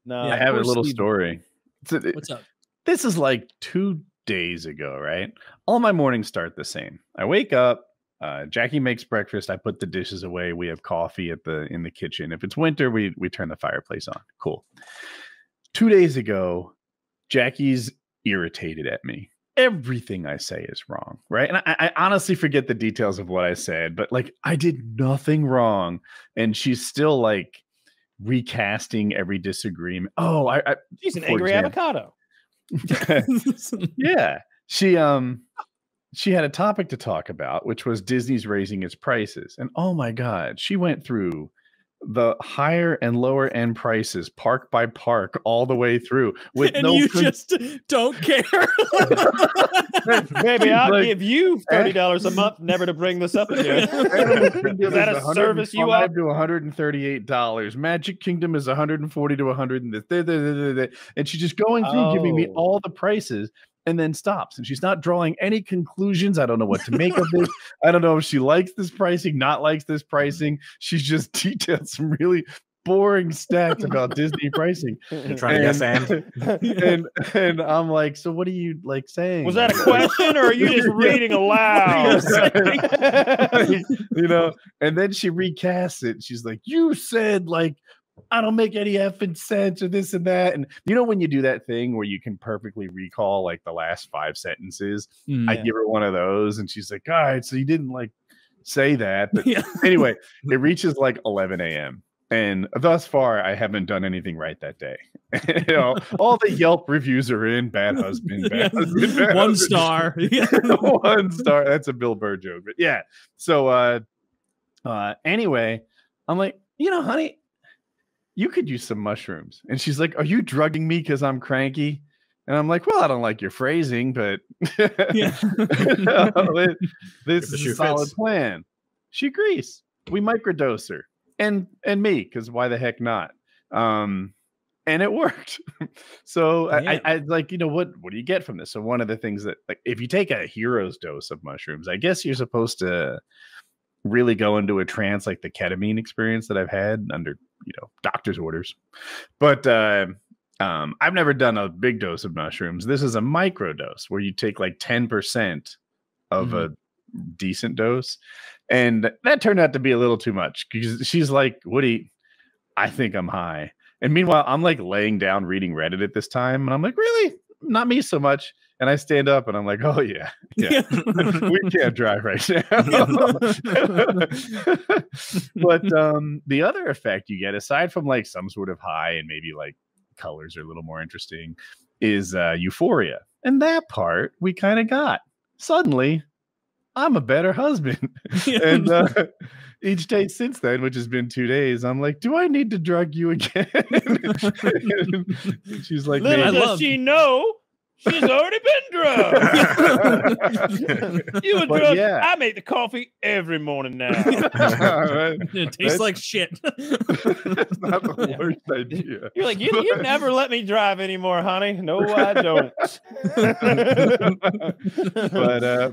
No, Yeah, I have a little Steve. story. What's up? This is like 2 days ago, right? All my mornings start the same. I wake up, Jackie makes breakfast. I put the dishes away. We have coffee in the kitchen. If it's winter, we turn the fireplace on. Cool. 2 days ago, Jackie's irritated at me. Everything I say is wrong, right? And I honestly forget the details of what I said, but like I did nothing wrong, and she's still like recasting every disagreement. Oh, she's an angry avocado. Yeah, she had a topic to talk about, which was Disney's raising its prices, and oh my god, she went through the higher and lower end prices park by park all the way through with and you just don't care. Maybe I'll give you $30 a month never to bring this up again. Is that a service you want? To $138. Magic Kingdom is 140 to 100, and she's just going through giving me all the prices and then stops, and she's not drawing any conclusions. I don't know what to make of this. I don't know if she likes this pricing, not likes this pricing. She's just detailed some really boring stats about Disney pricing. You're trying to guess, and I'm like, so what are you like saying? Was that a question, or are you just reading aloud? You know, and then she recasts it. She's like, you said like I don't make any effing sense or this and that. And you know, when you do that thing where you can perfectly recall like the last 5 sentences, I give her one of those and she's like, all right, so you didn't like say that. But anyway, it reaches like 11 a.m. And thus far, I haven't done anything right that day. You know, all the Yelp reviews are in. Bad husband, bad husband, bad 1 husband. star. 1 star. That's a Bill Burr joke. But yeah. So anyway, I'm like, you know, honey, you could use some mushrooms. And she's like, are you drugging me because I'm cranky? And I'm like, well, I don't like your phrasing, but this is a solid plan. She agrees. We microdose her and me, because why the heck not? And it worked. So I like, you know, what do you get from this? So one of the things that, like, if you take a hero's dose of mushrooms, I guess you're supposed to really go into a trance, like the ketamine experience that I've had under, you know, doctor's orders. But I've never done a big dose of mushrooms. This is a micro dose where you take like 10% of a decent dose. And that turned out to be a little too much, because she's like, Woody, I think I'm high. And meanwhile, I'm like laying down reading Reddit at this time. And I'm like, really? Not me so much. And I stand up and I'm like, oh, yeah. We can't drive right now. But the other effect you get, aside from like some sort of high and maybe like colors are a little more interesting, is euphoria. And that part we kind of got. Suddenly, I'm a better husband. And each day since then, which has been 2 days, I'm like, do I need to drug you again? She's like, little does she know, she's already been drugged. You were drugged. Yeah. I make the coffee every morning now. Right. It tastes like shit. That's not the worst idea. You're like, you never let me drive anymore, honey. No, I don't.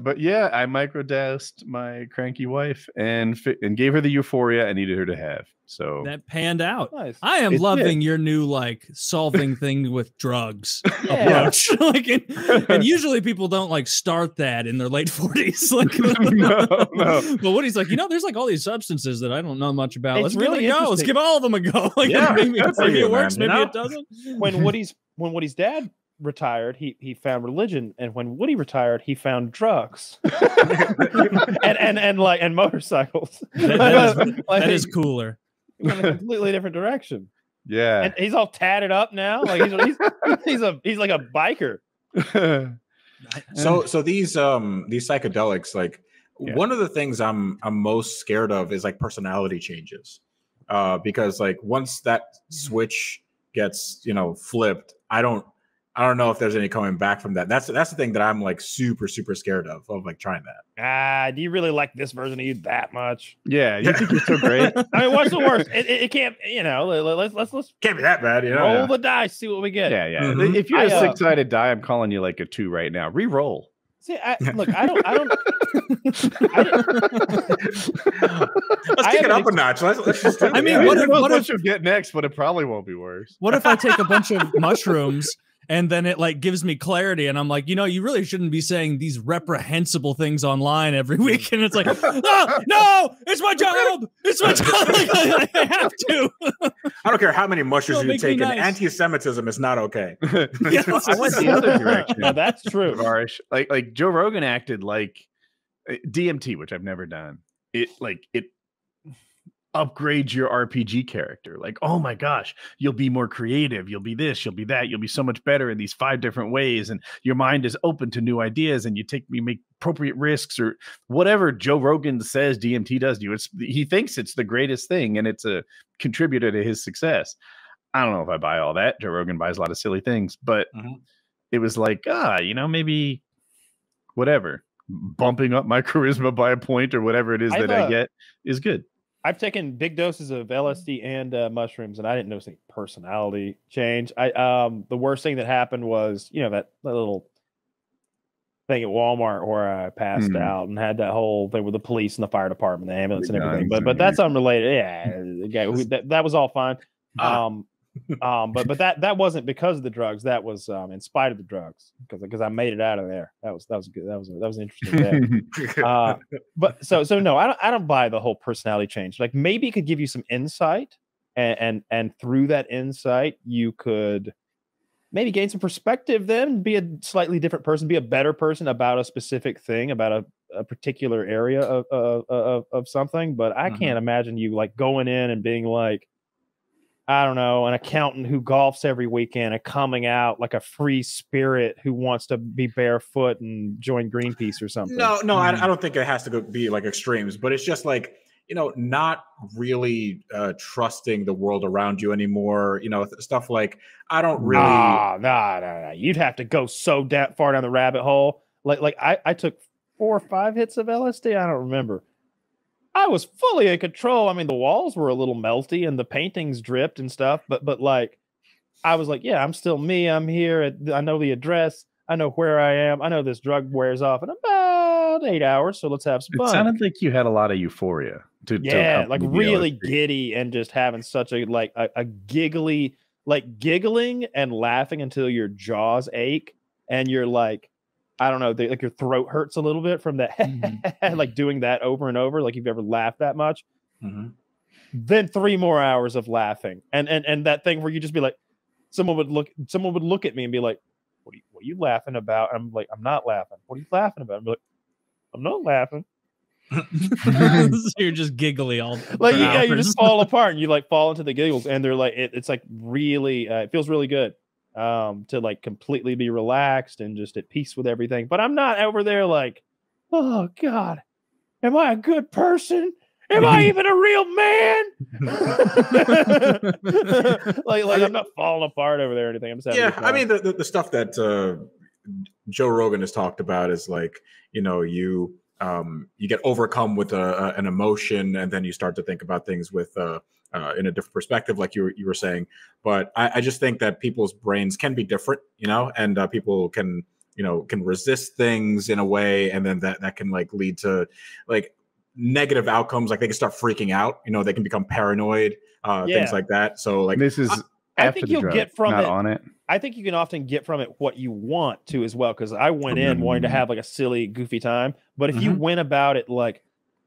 But yeah, I microdosed my cranky wife and gave her the euphoria I needed her to have. So that panned out. Nice. I am loving your new like solving thing with drugs approach. Like, and usually people don't like start that in their late 40s. Like, no. But Woody's like, you know, there's like all these substances that I don't know much about. It's Let's really give it a go. Let's give all of them a go. Like, maybe it works, maybe it doesn't. When Woody's dad retired, he found religion, and when Woody retired, he found drugs and motorcycles. That is cooler. In a completely different direction. Yeah, and he's all tatted up now. Like he's like a biker. So these psychedelics, like one of the things I'm most scared of is like personality changes, because like once that switch gets, you know, flipped, I don't know if there's any coming back from that. That's the thing that I'm like super scared of like trying that. Do you really like this version of you that much? Yeah, you think you're so great. I mean, what's the worst? It can't, you know. Let's can't be that bad, you know. Roll the dice, see what we get. Yeah. If you're a 6-sided die, I'm calling you like a 2 right now. Re-roll. See, look, I don't. Let's kick it up a notch. Let's just I mean, what if you'll get next, but it probably won't be worse. What if I take a bunch of mushrooms and then it like gives me clarity and I'm like, you know, you really shouldn't be saying these reprehensible things online every week. And it's like, oh, no, it's my job. It's my job. I have to. I don't care how many mushrooms you take. Nice. Anti-Semitism is not okay. I went the other direction. No, that's true. Tavarish. Like Joe Rogan acted like DMT, which I've never done. It upgrades your RPG character. Like, oh my gosh, you'll be more creative. You'll be this, you'll be that. You'll be so much better in these 5 different ways. And your mind is open to new ideas and you make appropriate risks or whatever Joe Rogan says DMT does to you. He thinks it's the greatest thing and it's a contributor to his success. I don't know if I buy all that. Joe Rogan buys a lot of silly things, but it was like, maybe whatever. Bumping up my charisma by a point or whatever it is that I get is good. I've taken big doses of LSD and mushrooms, and I didn't notice any personality change. The worst thing that happened was, that little thing at Walmart where I passed out and had that whole thing with the police and the fire department, the ambulance and everything. But that's unrelated. Yeah, that was all fine. But that wasn't because of the drugs. That was in spite of the drugs because I made it out of there. That was good. That was an interesting day. But so no, I don't buy the whole personality change. Like maybe it could give you some insight, and through that insight you could maybe gain some perspective. Then be a slightly different person, be a better person about a specific thing, about a particular area of something. But I can't imagine you like going in and being like, I don't know, an accountant who golfs every weekend and coming out like a free spirit who wants to be barefoot and join Greenpeace or something. No, I don't think it has to be like extremes, but it's just like, not really trusting the world around you anymore. Stuff like I don't really. No. You'd have to go so far down the rabbit hole. Like I took 4 or 5 hits of LSD. I don't remember. I was fully in control. I mean, the walls were a little melty and the paintings dripped and stuff, but like, I was like, yeah, I'm still me. I'm here. I know the address. I know where I am. I know this drug wears off in about 8 hours. So let's have some fun. It sounded like you had a lot of euphoria. Like really giddy and just having such a giggly, like giggling and laughing until your jaws ache and you're like, I don't know, like your throat hurts a little bit from that, like doing that over and over, like you've ever laughed that much. Then 3 more hours of laughing, and that thing where you just be like, someone would look at me and be like, "What are you laughing about?" And I'm like, "I'm not laughing." "What are you laughing about?" I'm like, "I'm not laughing." So you're just giggly all like you just fall apart and you like fall into the giggles, and they're like, it's like really, it feels really good. To like completely be relaxed and just at peace with everything. But I'm not over there like, oh God, am I a good person? Am I even a real man? like I'm not falling apart over there or anything. I'm just I mean the stuff that Joe Rogan has talked about is like, you get overcome with an emotion and then you start to think about things with in a different perspective, like you were saying. But I just think that people's brains can be different, and people can resist things in a way, and then that can like lead to like negative outcomes. Like they can start freaking out, they can become paranoid, things like that. So like this is I think you'll get from not it on it. I think you can often get from it what you want to as well. Because I went in wanting to have like a silly, goofy time, but if you went about it like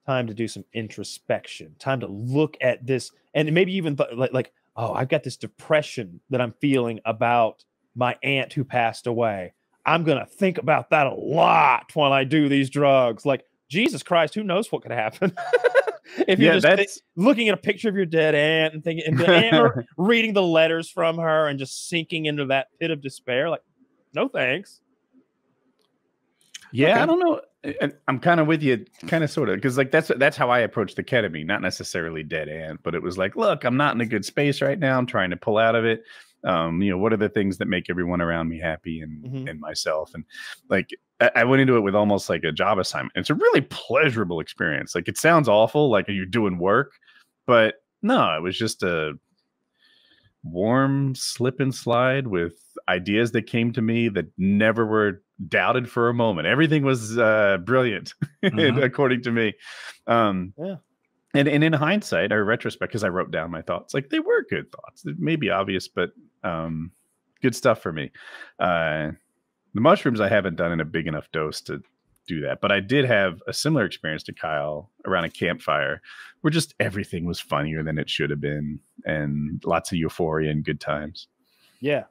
time to do some introspection, time to look at this, and maybe even like, oh, I've got this depression that I'm feeling about my aunt who passed away. I'm gonna think about that a lot while I do these drugs. Like, Jesus Christ, who knows what could happen? If you're just looking at a picture of your dead aunt and thinking, and reading the letters from her and just sinking into that pit of despair, like, no thanks. Yeah, okay. I don't know. I'm kind of with you, kind of sort of, because like that's how I approached the ketamine, not necessarily dead aunt, but it was like, look, I'm not in a good space right now. I'm trying to pull out of it. What are the things that make everyone around me happy and myself? And like, I went into it with almost like a job assignment. It's a really pleasurable experience. Like, it sounds awful, like you're doing work, but no, it was just a warm slip and slide with ideas that came to me that never were doubted for a moment. Everything was brilliant, according to me. Yeah. And in hindsight or retrospect, because I wrote down my thoughts, like they were good thoughts. It may be obvious, but good stuff for me. The mushrooms I haven't done in a big enough dose to do that, but I did have a similar experience to Kyle around a campfire where just everything was funnier than it should have been, and lots of euphoria and good times. Yeah.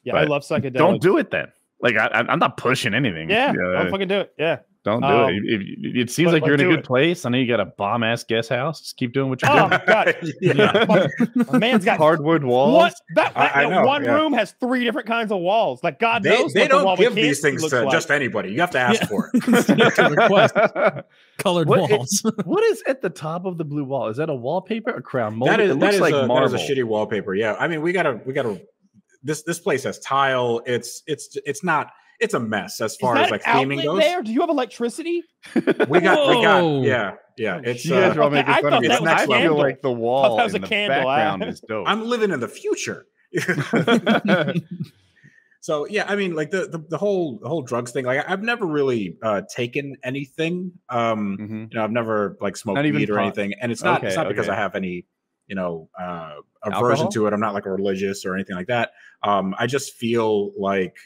Yeah, But I love psychedelics. Don't do it then. Like I'm not pushing anything. Yeah, don't fucking do it. Yeah. Don't do it. It seems like you're in a good place. I know you got a bomb ass guest house. Just keep doing what you're doing. Oh God, a man's got hardwood walls. What? I know, one room has 3 different kinds of walls. Like God knows they what the wall don't give with these cancer things looks to like. just anybody. You have to ask for it. Request colored walls. What is at the top of the blue wall? Is that a wallpaper or crown mold? That is, it looks like that marble. is a shitty wallpaper. Yeah, I mean, we gotta. This place has tile. It's not. It's a mess as far as like theming goes. There? Do you have electricity? We got. Yeah. It's. You guys are all making fun of me. that was a I feel candle. like the wall that was in a the candle. background is dope. I'm living in the future. So yeah, I mean, like the whole drugs thing. Like I've never really taken anything. You know, I've never like smoked weed or anything, and it's not because I have any aversion Alcohol? to it. I'm not like a religious or anything like that. I just feel like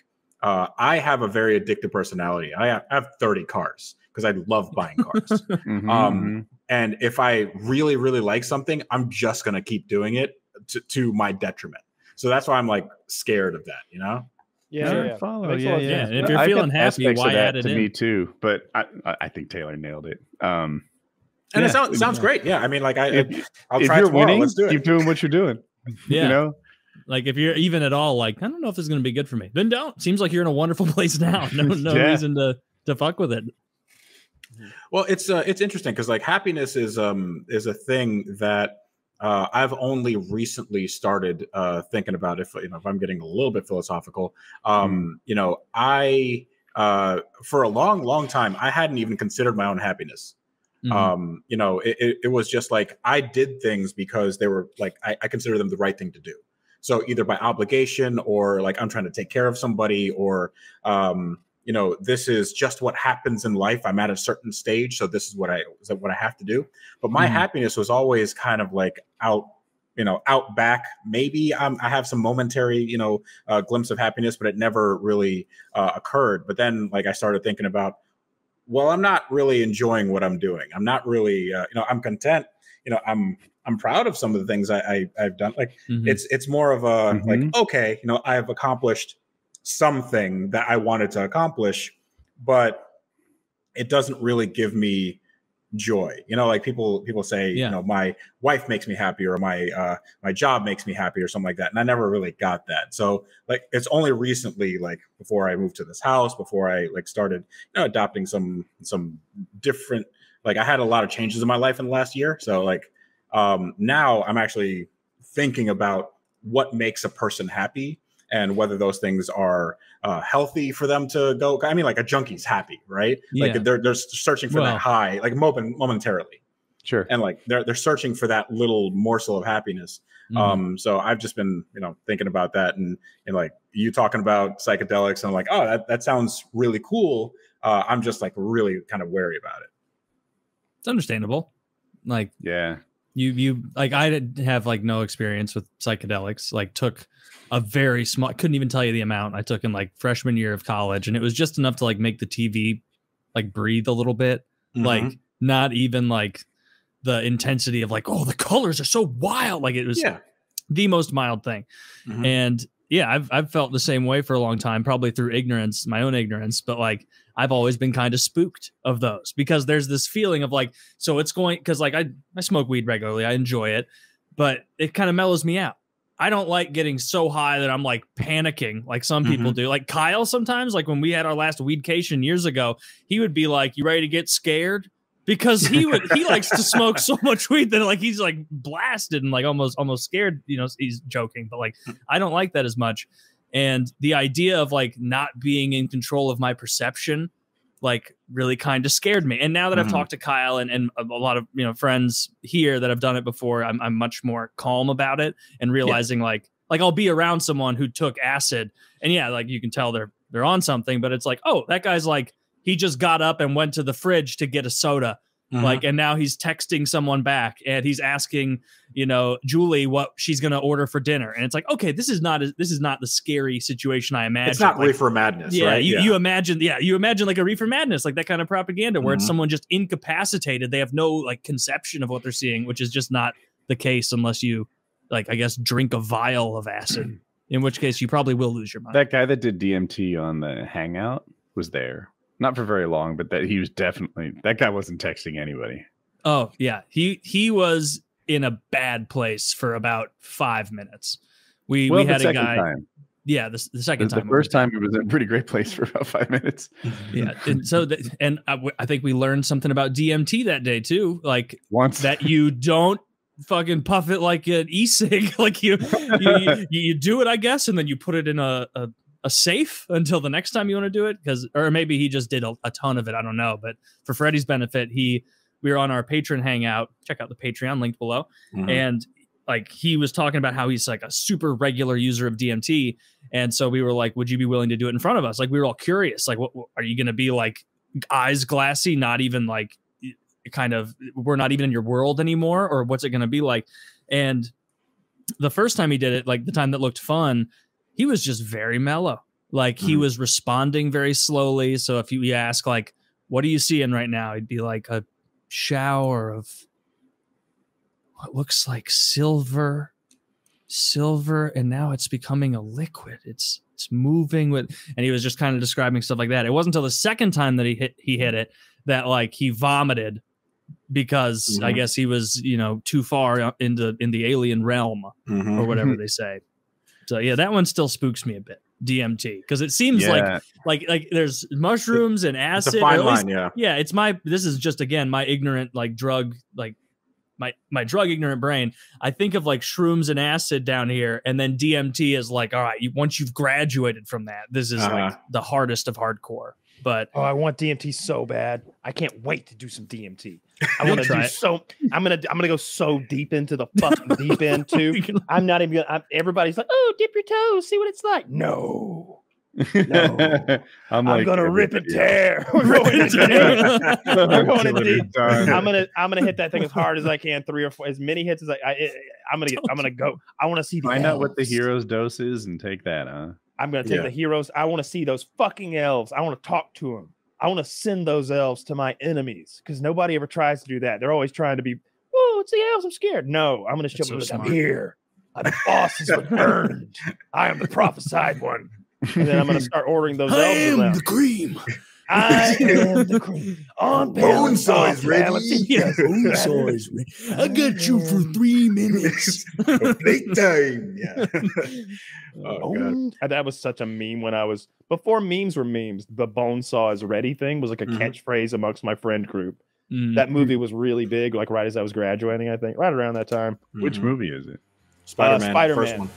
I have a very addictive personality. I have 30 cars because I love buying cars. And if I really, really like something, I'm just going to keep doing it to my detriment. So that's why I'm like scared of that, you know? Yeah. Follow. Yeah. And if you're feeling happy, why add it to in? me too? But I think Taylor nailed it. And it sounds great. Yeah. I mean, like I'll if try you're tomorrow. winning, Let's do it. keep doing what you're doing. Yeah. You know? Like if you're even at all like, I don't know if this is going to be good for me, then don't. Seems like you're in a wonderful place now. No reason to fuck with it. Well, it's interesting because like happiness is a thing that I've only recently started thinking about. If I'm getting a little bit philosophical, I for a long time I hadn't even considered my own happiness. It was just like I did things because they were like I consider them the right thing to do. So either by obligation or like I'm trying to take care of somebody or this is just what happens in life. I'm at a certain stage, so this is what I have to do. But my happiness was always kind of like out back. Maybe I have some momentary, glimpse of happiness, but it never really occurred. But then like I started thinking about, well, I'm not really enjoying what I'm doing. I'm not really, I'm content. I'm proud of some of the things I've done. Like it's more of a like, okay, I've accomplished something that I wanted to accomplish, but it doesn't really give me joy. Like people say, my wife makes me happy or my job makes me happy or something like that. And I never really got that. So like, it's only recently, like before I moved to this house, before I like started, adopting some different, like I had a lot of changes in my life in the last year. So like, now I'm actually thinking about what makes a person happy and whether those things are healthy for them to go. I mean, like a junkie's happy, right? Yeah. Like they're searching for that high, like momentarily. Sure. And like they're searching for that little morsel of happiness. So I've just been, thinking about that and like you talking about psychedelics and I'm like, oh, that sounds really cool. I'm just like really kind of wary about it. It's understandable. Like, yeah. You like I didn't have like no experience with psychedelics, like took a very small, I couldn't even tell you the amount I took in like freshman year of college. And it was just enough to like make the TV like breathe a little bit. Like not even like the intensity of like, oh, the colors are so wild. Like it was the most mild thing. And yeah, I've felt the same way for a long time, probably through ignorance, my own ignorance, but like I've always been kind of spooked of those because there's this feeling of like, so it's going, because like I smoke weed regularly, I enjoy it, but it kind of mellows me out. I don't like getting so high that I'm like panicking like some people do. Like Kyle sometimes, like when we had our last weedcation years ago, he would be like, you ready to get scared? Because he likes to smoke so much weed that like he's like blasted and like almost scared, he's joking, but like I don't like that as much. And the idea of like not being in control of my perception like really kind of scared me. And now that I've talked to Kyle and a lot of friends here that have done it before, I'm much more calm about it and realizing like I'll be around someone who took acid and like you can tell they're they're on something, but it's like, oh, that guy's like, he just got up and went to the fridge to get a soda. Like, and now he's texting someone back and he's asking, you know, Julie what she's going to order for dinner. And it's like, okay, this is not the scary situation I imagine. It's not like, reefer madness, yeah, right? you imagine like a reefer madness, like that kind of propaganda where it's someone just incapacitated. They have no like conception of what they're seeing, which is just not the case unless you like, I guess, drink a vial of acid, in which case you probably will lose your mind. That guy that did DMT on the Hangout was there. Not for very long, but that he was definitely, that guy wasn't texting anybody. Oh yeah. He was in a bad place for about 5 minutes. We had a guy. Time. Yeah. The second time. The first time he was in a pretty great place for about 5 minutes. Yeah. And so, I think we learned something about DMT that day too. Like that you don't fucking puff it like an e-cig. Like you do it, I guess. And then you put it in a safe until the next time you want to do it, or maybe he just did a ton of it. I don't know, but for Freddie's benefit, we were on our patron hangout. Check out the Patreon linked below, and like he was talking about how he's like a super regular user of DMT, and so we were like, "Would you be willing to do it in front of us?" Like we were all curious, like, "What are you going to be like? Eyes glassy, not even like kind of we're not even in your world anymore, or what's it going to be like?" And the first time he did it, like the time that looked fun, he was just very mellow. Like he was responding very slowly. So if you ask like, what are you seeing right now? He'd be like a shower of what looks like silver. And now it's becoming a liquid. It's moving with, and he was just kind of describing stuff like that. It wasn't until the second time that he hit it that like he vomited because I guess he was, you know, too far in the alien realm or whatever they say. So yeah, that one still spooks me a bit. DMT, because it seems like there's mushrooms and acid. It's a fine line, yeah. It's this is just again my ignorant like drug like my drug ignorant brain. I think of like shrooms and acid down here, and then DMT is like, all right, once you've graduated from that, this is like the hardest of hardcore. But I want DMT so bad. I can't wait to do some DMT. I want to do so. I'm gonna go so deep into the fucking deep end too. I'm not even gonna. Everybody's like, oh, dip your toes, see what it's like. No. I'm gonna rip and tear. I'm gonna hit that thing as hard as I can, 3 or 4, as many hits as I'm gonna go. I want to see. Find out what the hero's dose is and take that, huh? I'm going to take the heroes. I want to see those fucking elves. I want to talk to them. I want to send those elves to my enemies because nobody ever tries to do that. They're always trying to be, oh, it's the elves. I'm scared. No, I'm going to show them that I'm here. I'm boss is earned. I am the prophesied one. And then I'm going to start ordering those elves. I am the cream. I am the cream. On bone size ready. Bone size ready. I got you for 3 minutes. Plate time. Yeah. Oh god. That was such a meme when I was before memes were memes. The bone saw is ready thing was like a catchphrase amongst my friend group. That movie was really big, like right as I was graduating, I think, right around that time. Which movie is it? Spider-Man. Spider-Man. First one.